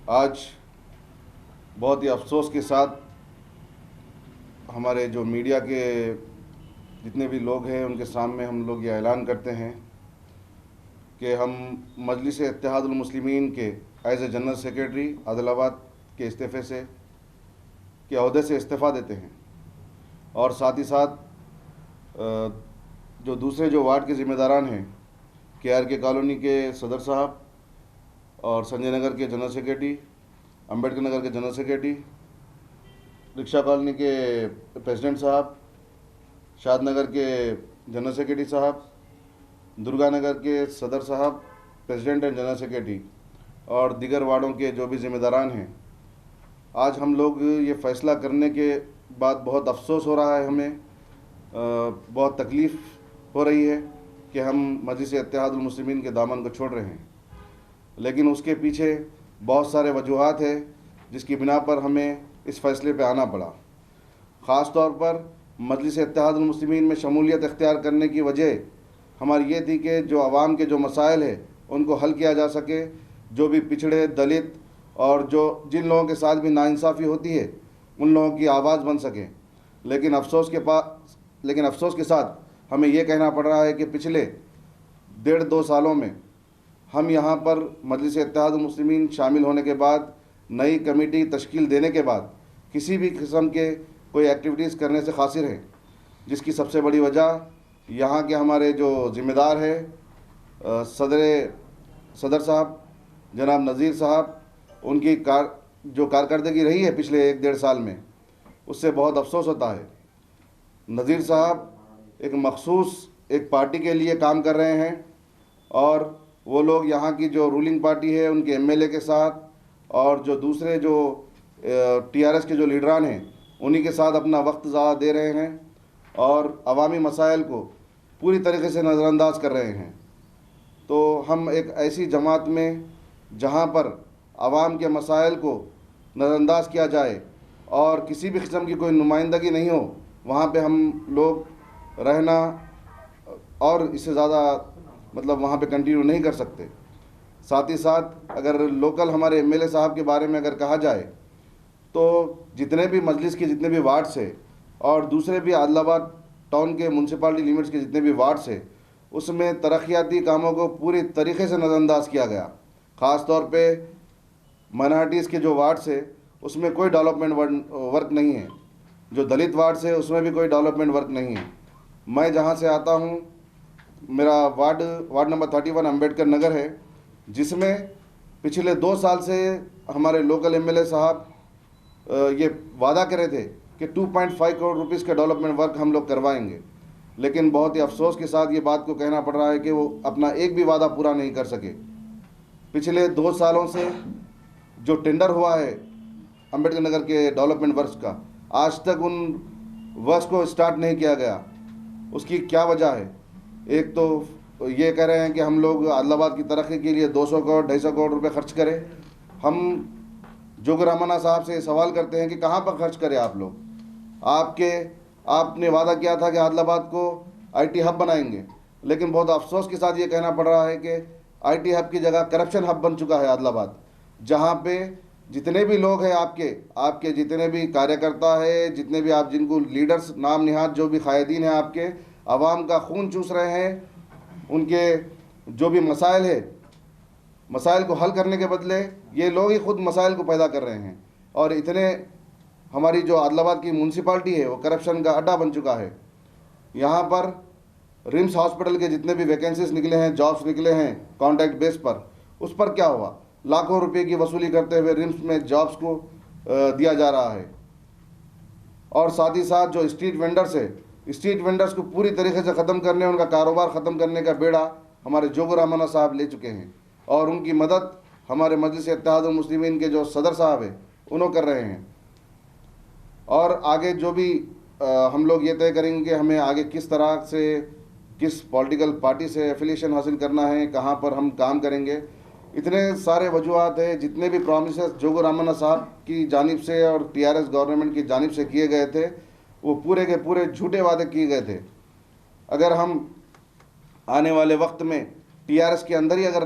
आज बहुत ही अफसोस के साथ हमारे जो मीडिया के जितने भी लोग हैं उनके सामने हम लोग ये ऐलान करते हैं कि हम मजलिस इत्तेहादुल मुस्लिमीन के as a general secretary Adilabad के इस्तीफ़े से के अहदे से इस्तीफ़ा देते हैं और साथ ही साथ जो दूसरे जो वार्ड के ज़िम्मेदारान हैं KRK कॉलोनी के सदर साहब और संजय नगर के जनरल सेक्रेटरी, अम्बेडकर नगर के जनरल सेक्रेटरी, रिक्शा कॉलोनी के प्रेसिडेंट साहब, शादनगर के जनरल सेक्रेटरी साहब, दुर्गा नगर के सदर साहब प्रेसिडेंट एंड जनरल सेक्रेटरी और दीगर वार्डों के जो भी ज़िम्मेदारान हैं, आज हम लोग ये फ़ैसला करने के बाद बहुत अफसोस हो रहा है, हमें बहुत तकलीफ़ हो रही है कि हम मजलिस इत्तेहादुल मुस्लिमीन के दामन को छोड़ रहे हैं। लेकिन उसके पीछे बहुत सारे वजूहात है जिसकी बिना पर हमें इस फ़ैसले पे आना पड़ा। ख़ास तौर पर मजलिस इत्तेहादुल मुस्लिमीन में शमूलियत इख्तियार करने की वजह हमारी ये थी कि जो आवाम के जो मसाइल है उनको हल किया जा सके, जो भी पिछड़े, दलित और जो जिन लोगों के साथ भी नाइंसाफ़ी होती है उन लोगों की आवाज़ बन सके। लेकिन अफसोस के साथ हमें ये कहना पड़ रहा है कि पिछले 1.5-2 सालों में हम यहाँ पर मजलिस इत्तेहादुल मुस्लिमीन शामिल होने के बाद, नई कमेटी तश्कील देने के बाद किसी भी किस्म के कोई एक्टिविटीज़ करने से कासिर हैं, जिसकी सबसे बड़ी वजह यहाँ के हमारे जो ज़िम्मेदार हैं सदर साहब जनाब नज़ीर साहब, उनकी जो कारकर्दगी रही है पिछले 1-1.5 साल में, उससे बहुत अफसोस होता है। नज़ीर साहब एक मखसूस एक पार्टी के लिए काम कर रहे हैं और वो लोग यहाँ की जो रूलिंग पार्टी है उनके MLA के साथ और जो दूसरे जो TRS के जो लीडरान हैं उन्हीं के साथ अपना वक्त ज़्यादा दे रहे हैं और अवामी मसाइल को पूरी तरीके से नज़रअंदाज कर रहे हैं। तो हम एक ऐसी जमात में जहाँ पर आवाम के मसाइल को नज़रअंदाज किया जाए और किसी भी किस्म की कोई नुमाइंदगी नहीं हो, वहाँ पे हम लोग रहना और इससे ज़्यादा मतलब वहाँ पे कंटिन्यू नहीं कर सकते। साथ ही साथ अगर लोकल हमारे MLA साहब के बारे में अगर कहा जाए तो जितने भी मजलिस के जितने भी वार्ड्स है और दूसरे भी आदिलाबाद टाउन के म्यूनसिपालिटी लिमिट्स के जितने भी वार्ड्स है उसमें तरक्याती कामों को पूरी तरीके से नज़रअंदाज किया गया। ख़ास तौर पे माइनॉरिटीज़ के जो वार्ड्स है उसमें कोई डेवलपमेंट वर्क नहीं है, जो दलित वार्ड्स है उसमें भी कोई डेवलपमेंट वर्क नहीं है। मैं जहाँ से आता हूँ, मेरा वार्ड नंबर 31 अम्बेडकर नगर है, जिसमें पिछले 2 साल से हमारे लोकल MLA साहब ये वादा करे थे कि 2.5 करोड़ रुपीज़ का डेवलपमेंट वर्क हम लोग करवाएंगे। लेकिन बहुत ही अफसोस के साथ ये बात को कहना पड़ रहा है कि वो अपना एक भी वादा पूरा नहीं कर सके। पिछले 2 सालों से जो टेंडर हुआ है अम्बेडकर नगर के डेवलपमेंट वर्क्स का, आज तक उन वर्क्स को स्टार्ट नहीं किया गया। उसकी क्या वजह है? एक तो ये कह रहे हैं कि हम लोग आदिलाबाद की तरक्की के लिए 200 करोड़ 250 करोड़ रुपए खर्च करें। हम जोगर रमन्ना साहब से सवाल करते हैं कि कहाँ पर खर्च करें आप लोग? आपने वादा किया था कि आदिलाबाद को IT हब बनाएंगे, लेकिन बहुत अफसोस के साथ ये कहना पड़ रहा है कि IT हब की जगह करप्शन हब बन चुका है आदिलाबाद, जहाँ पे जितने भी लोग हैं आपके जितने भी कार्यकर्ता है, जितने भी आप जिनको लीडर्स नाम निहाद जो भी कायदीन हैं आपके, आवाम का खून चूस रहे हैं। उनके जो भी मसाइल है, मसाइल को हल करने के बदले ये लोग ही खुद मसाइल को पैदा कर रहे हैं और इतने हमारी जो आदिलाबाद की म्यूनसिपाल्टी है वो करप्शन का अड्डा बन चुका है। यहाँ पर रिम्स हॉस्पिटल के जितने भी वैकेंसीज निकले हैं, जॉब्स निकले हैं कॉन्ट्रैक्ट बेस पर, उस पर क्या हुआ? लाखों रुपए की वसूली करते हुए रिम्स में जॉब्स को दिया जा रहा है। और साथ ही साथ जो स्ट्रीट वेंडर्स को पूरी तरीके से ख़त्म करने, उनका कारोबार ख़त्म करने का बेड़ा हमारे जोगर रमन्ना साहब ले चुके हैं और उनकी मदद हमारे मजलिस इत्तेहादुल मुस्लिमीन के जो सदर साहब हैं उन्होंने कर रहे हैं। और आगे जो भी हम लोग ये तय करेंगे कि हमें आगे किस तरह से किस पॉलिटिकल पार्टी से एफिलिएशन हासिल करना है, कहाँ पर हम काम करेंगे। इतने सारे वजूहत हैं। जितने भी प्रॉमिसेस जोगर रमन्ना साहब की जानिब से और TRS गवर्नमेंट की जानिब से किए गए थे, वो पूरे के पूरे झूठे वादे किए गए थे। अगर हम आने वाले वक्त में TRS के अंदर ही अगर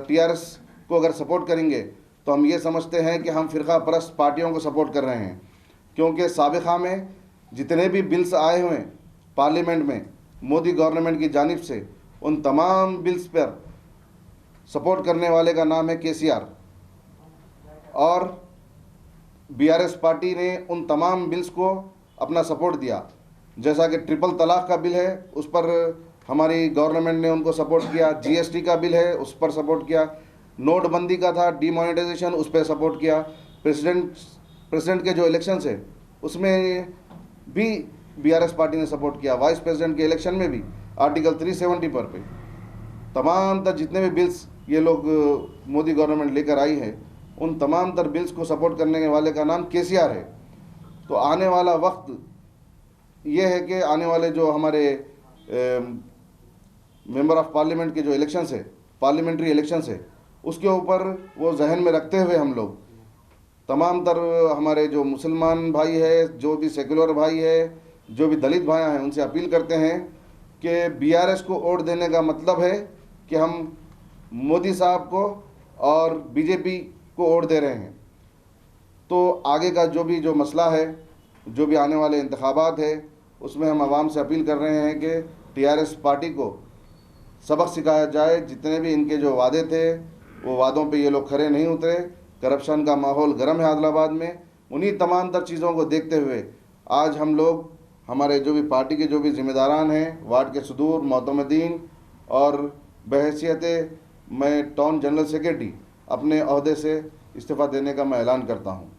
TRS को अगर सपोर्ट करेंगे तो हम ये समझते हैं कि हम फ़िरका परस्त पार्टियों को सपोर्ट कर रहे हैं, क्योंकि साबिक़ा में जितने भी बिल्स आए हुए हैं पार्लियामेंट में मोदी गवर्नमेंट की जानिब से, उन तमाम बिल्स पर सपोर्ट करने वाले का नाम है केसीआर, और बीआरएस पार्टी ने उन तमाम बिल्स को अपना सपोर्ट दिया। जैसा कि ट्रिपल तलाक का बिल है, उस पर हमारी गवर्नमेंट ने उनको सपोर्ट किया। जीएसटी का बिल है, उस पर सपोर्ट किया। नोटबंदी का था, डीमोनेटाइजेशन, उस पर सपोर्ट किया। प्रेसिडेंट के जो इलेक्शंस है उसमें भी बीआरएस पार्टी ने सपोर्ट किया। वाइस प्रेसिडेंट के इलेक्शन में भी आर्टिकल 370 पर पे तमाम तर जितने भी बिल्स ये लोग मोदी गवर्नमेंट लेकर आई है, उन तमाम तर बिल्स को सपोर्ट करने वाले का नाम केसीआर है। तो आने वाला वक्त ये है कि आने वाले जो हमारे मेंबर ऑफ पार्लियामेंट के जो इलेक्शंस है, पार्लियामेंट्री इलेक्शंस है, उसके ऊपर वो जहन में रखते हुए हम लोग तमाम तर हमारे जो मुसलमान भाई है, जो भी सेकुलर भाई है, जो भी दलित भाई हैं, उनसे अपील करते हैं कि बीआरएस को वोट देने का मतलब है कि हम मोदी साहब को और बीजेपी को वोट दे रहे हैं। तो आगे का जो मसला है, जो भी आने वाले इंतखाबात है, उसमें हम आवाम से अपील कर रहे हैं कि टीआरएस पार्टी को सबक सिखाया जाए। जितने भी इनके जो वादे थे, वो वादों पे ये लोग खरे नहीं उतरे। करप्शन का माहौल गर्म है आदिलाबाद में। उन्हीं तमाम तर चीज़ों को देखते हुए आज हम लोग, हमारे जो भी पार्टी के जो भी ज़िम्मेदारान हैं, वार्ड के सदूर, मोतमदीन और बहैसियत मैं टाउन जनरल सेक्रेटरी अपने अहदे से इस्तीफ़ा देने का मैं ऐलान करता हूँ।